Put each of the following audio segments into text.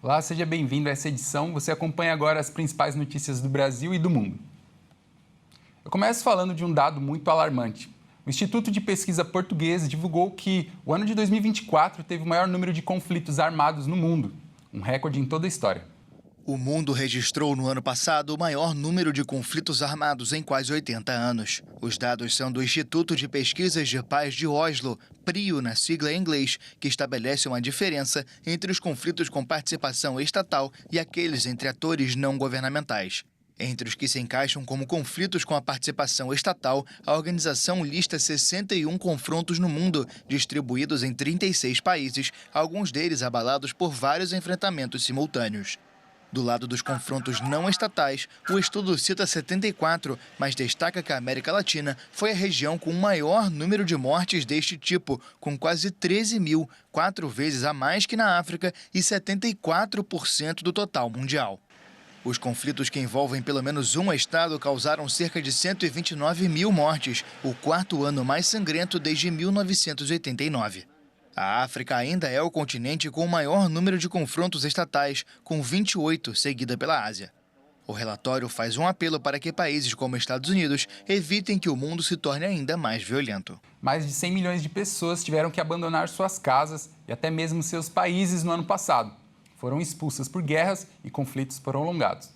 Olá, seja bem-vindo a essa edição. Você acompanha agora as principais notícias do Brasil e do mundo. Eu começo falando de um dado muito alarmante. O Instituto de Pesquisa Português divulgou que o ano de 2024 teve o maior número de conflitos armados no mundo, um recorde em toda a história. O mundo registrou no ano passado o maior número de conflitos armados em quase 80 anos. Os dados são do Instituto de Pesquisas de Paz de Oslo, PRIO na sigla em inglês, que estabelece uma diferença entre os conflitos com participação estatal e aqueles entre atores não governamentais. Entre os que se encaixam como conflitos com a participação estatal, a organização lista 61 confrontos no mundo, distribuídos em 36 países, alguns deles abalados por vários enfrentamentos simultâneos. Do lado dos confrontos não estatais, o estudo cita 74, mas destaca que a América Latina foi a região com o maior número de mortes deste tipo, com quase 13 mil, 4 vezes a mais que na África e 74% do total mundial. Os conflitos que envolvem pelo menos um estado causaram cerca de 129 mil mortes, o quarto ano mais sangrento desde 1989. A África ainda é o continente com o maior número de confrontos estatais, com 28, seguida pela Ásia. O relatório faz um apelo para que países como Estados Unidos evitem que o mundo se torne ainda mais violento. Mais de 100 milhões de pessoas tiveram que abandonar suas casas e até mesmo seus países no ano passado. Foram expulsas por guerras e conflitos prolongados.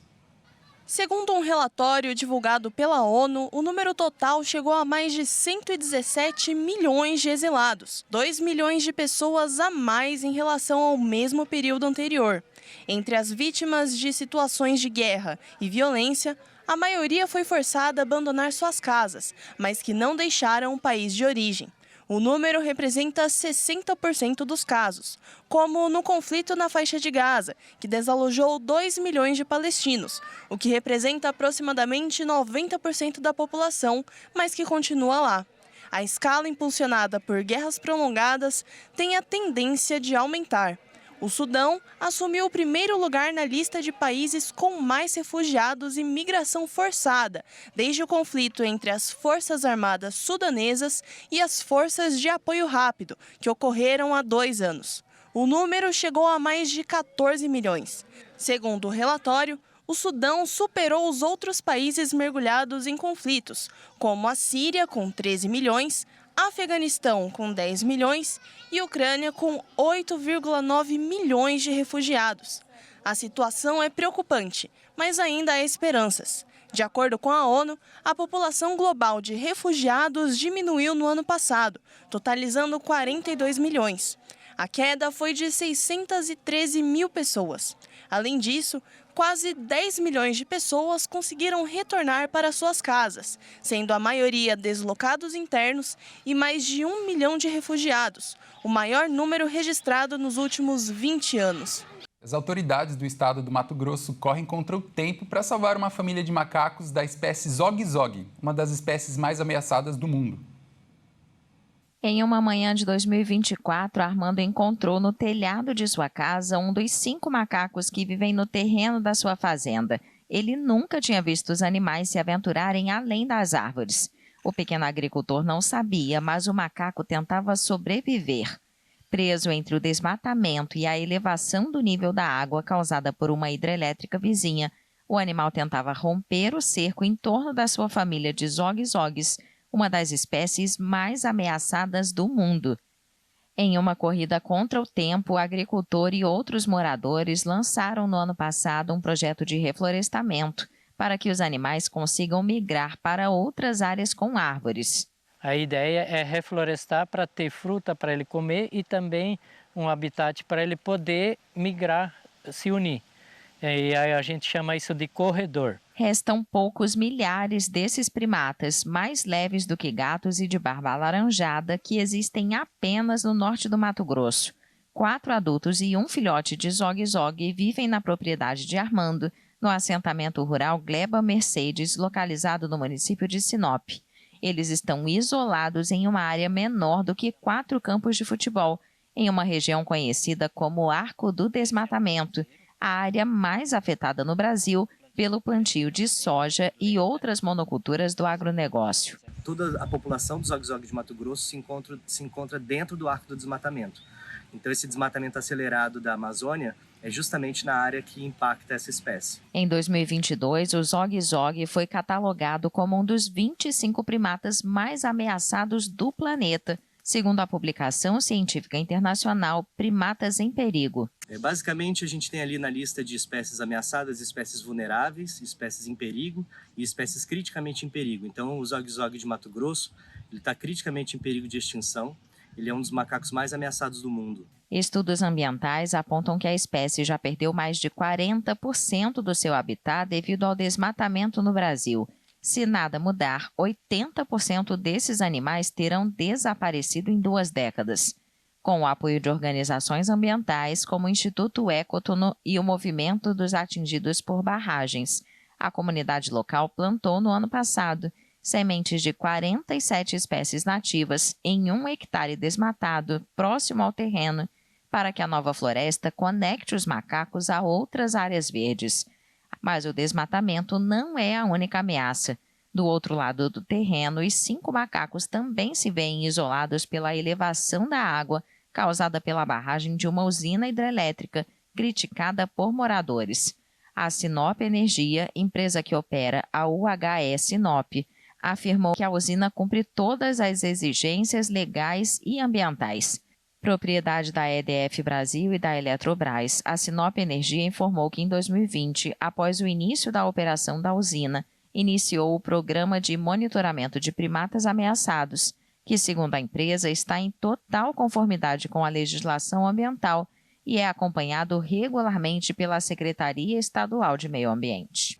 Segundo um relatório divulgado pela ONU, o número total chegou a mais de 117 milhões de exilados, 2 milhões de pessoas a mais em relação ao mesmo período anterior. Entre as vítimas de situações de guerra e violência, a maioria foi forçada a abandonar suas casas, mas que não deixaram o país de origem. O número representa 60% dos casos, como no conflito na faixa de Gaza, que desalojou 2 milhões de palestinos, o que representa aproximadamente 90% da população, mas que continua lá. A escala impulsionada por guerras prolongadas tem a tendência de aumentar. O Sudão assumiu o primeiro lugar na lista de países com mais refugiados e migração forçada, desde o conflito entre as Forças Armadas Sudanesas e as Forças de Apoio Rápido, que ocorreram há 2 anos. O número chegou a mais de 14 milhões. Segundo o relatório, o Sudão superou os outros países mergulhados em conflitos, como a Síria, com 13 milhões, Afeganistão, com 10 milhões, e Ucrânia, com 8,9 milhões de refugiados. A situação é preocupante, mas ainda há esperanças. De acordo com a ONU, a população global de refugiados diminuiu no ano passado, totalizando 42 milhões. A queda foi de 613 mil pessoas. Além disso, quase 10 milhões de pessoas conseguiram retornar para suas casas, sendo a maioria deslocados internos e mais de 1 milhão de refugiados, o maior número registrado nos últimos 20 anos. As autoridades do estado do Mato Grosso correm contra o tempo para salvar uma família de macacos da espécie Zog-Zog, uma das espécies mais ameaçadas do mundo. Em uma manhã de 2024, Armando encontrou no telhado de sua casa um dos 5 macacos que vivem no terreno da sua fazenda. Ele nunca tinha visto os animais se aventurarem além das árvores. O pequeno agricultor não sabia, mas o macaco tentava sobreviver. Preso entre o desmatamento e a elevação do nível da água causada por uma hidrelétrica vizinha, o animal tentava romper o cerco em torno da sua família de zog-zogs, uma das espécies mais ameaçadas do mundo. Em uma corrida contra o tempo, o agricultor e outros moradores lançaram no ano passado um projeto de reflorestamento para que os animais consigam migrar para outras áreas com árvores. A ideia é reflorestar para ter fruta para ele comer e também um habitat para ele poder migrar, se unir. E aí a gente chama isso de corredor. Restam poucos milhares desses primatas, mais leves do que gatos e de barba alaranjada, que existem apenas no norte do Mato Grosso. 4 adultos e um filhote de zog-zog vivem na propriedade de Armando, no assentamento rural Gleba Mercedes, localizado no município de Sinop. Eles estão isolados em uma área menor do que 4 campos de futebol, em uma região conhecida como Arco do Desmatamento, a área mais afetada no Brasil pelo plantio de soja e outras monoculturas do agronegócio. Toda a população do Zog-Zog de Mato Grosso se encontra dentro do Arco do Desmatamento. Então esse desmatamento acelerado da Amazônia é justamente na área que impacta essa espécie. Em 2022, o zog-zog foi catalogado como um dos 25 primatas mais ameaçados do planeta, segundo a publicação científica internacional Primatas em Perigo. Basicamente, a gente tem ali na lista de espécies ameaçadas, espécies vulneráveis, espécies em perigo e espécies criticamente em perigo. Então, o zog-zog de Mato Grosso está criticamente em perigo de extinção. Ele é um dos macacos mais ameaçados do mundo. Estudos ambientais apontam que a espécie já perdeu mais de 40% do seu habitat devido ao desmatamento no Brasil. Se nada mudar, 80% desses animais terão desaparecido em 2 décadas. Com o apoio de organizações ambientais como o Instituto Écotono e o Movimento dos Atingidos por Barragens, a comunidade local plantou no ano passado sementes de 47 espécies nativas em 1 hectare desmatado próximo ao terreno, para que a nova floresta conecte os macacos a outras áreas verdes. Mas o desmatamento não é a única ameaça. Do outro lado do terreno, os 5 macacos também se veem isolados pela elevação da água causada pela barragem de uma usina hidrelétrica, criticada por moradores. A Sinop Energia, empresa que opera a UHE Sinop, afirmou que a usina cumpre todas as exigências legais e ambientais. Propriedade da EDF Brasil e da Eletrobras, a Sinop Energia informou que em 2020, após o início da operação da usina, iniciou o programa de monitoramento de primatas ameaçados, que, segundo a empresa, está em total conformidade com a legislação ambiental e é acompanhado regularmente pela Secretaria Estadual de Meio Ambiente.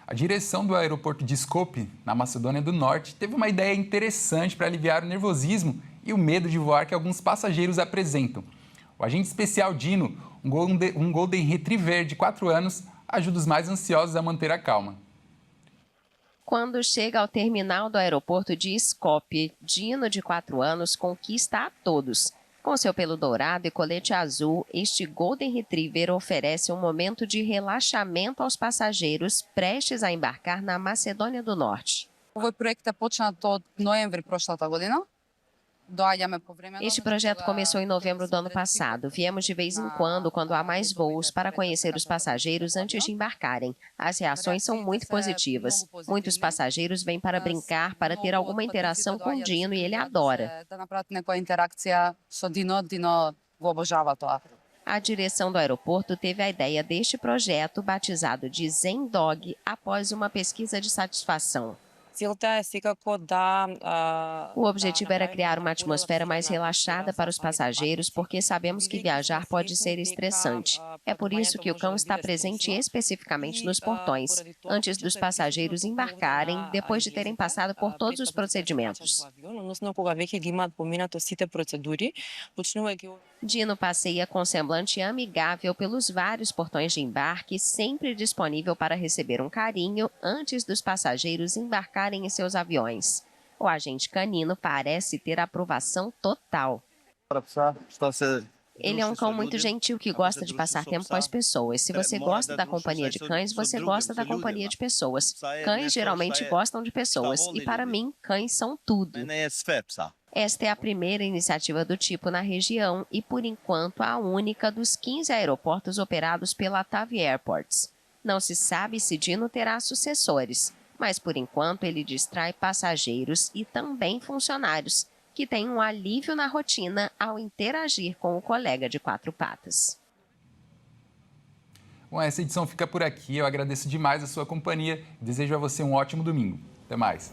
A direção do aeroporto de Skopje, na Macedônia do Norte, teve uma ideia interessante para aliviar o nervosismo e o medo de voar que alguns passageiros apresentam. O agente especial Dino, um Golden Retriever de 4 anos, ajuda os mais ansiosos a manter a calma. Quando chega ao terminal do aeroporto de Skopje, Dino, de 4 anos, conquista a todos. Com seu pelo dourado e colete azul, este Golden Retriever oferece um momento de relaxamento aos passageiros prestes a embarcar na Macedônia do Norte. Este projeto começou em novembro do ano passado. Viemos de vez em quando há mais voos, para conhecer os passageiros antes de embarcarem. As reações são muito positivas. Muitos passageiros vêm para brincar, para ter alguma interação com o Dino, e ele adora. A direção do aeroporto teve a ideia deste projeto, batizado de Zen Dog, após uma pesquisa de satisfação. O objetivo era criar uma atmosfera mais relaxada para os passageiros, porque sabemos que viajar pode ser estressante. É por isso que o cão está presente especificamente nos portões, antes dos passageiros embarcarem, depois de terem passado por todos os procedimentos. Dino passeia com semblante amigável pelos vários portões de embarque, sempre disponível para receber um carinho antes dos passageiros embarcarem em seus aviões. O agente canino parece ter aprovação total. Ele é um cão muito gentil que gosta de passar tempo com as pessoas. Se você gosta da companhia de cães, você gosta da companhia de pessoas. Cães geralmente gostam de pessoas e, para mim, cães são tudo. Esta é a primeira iniciativa do tipo na região e, por enquanto, a única dos 15 aeroportos operados pela TAV Airports. Não se sabe se Dino terá sucessores, mas, por enquanto, ele distrai passageiros e também funcionários, que têm um alívio na rotina ao interagir com o colega de 4 patas. Bom, essa edição fica por aqui. Eu agradeço demais a sua companhia e desejo a você um ótimo domingo. Até mais.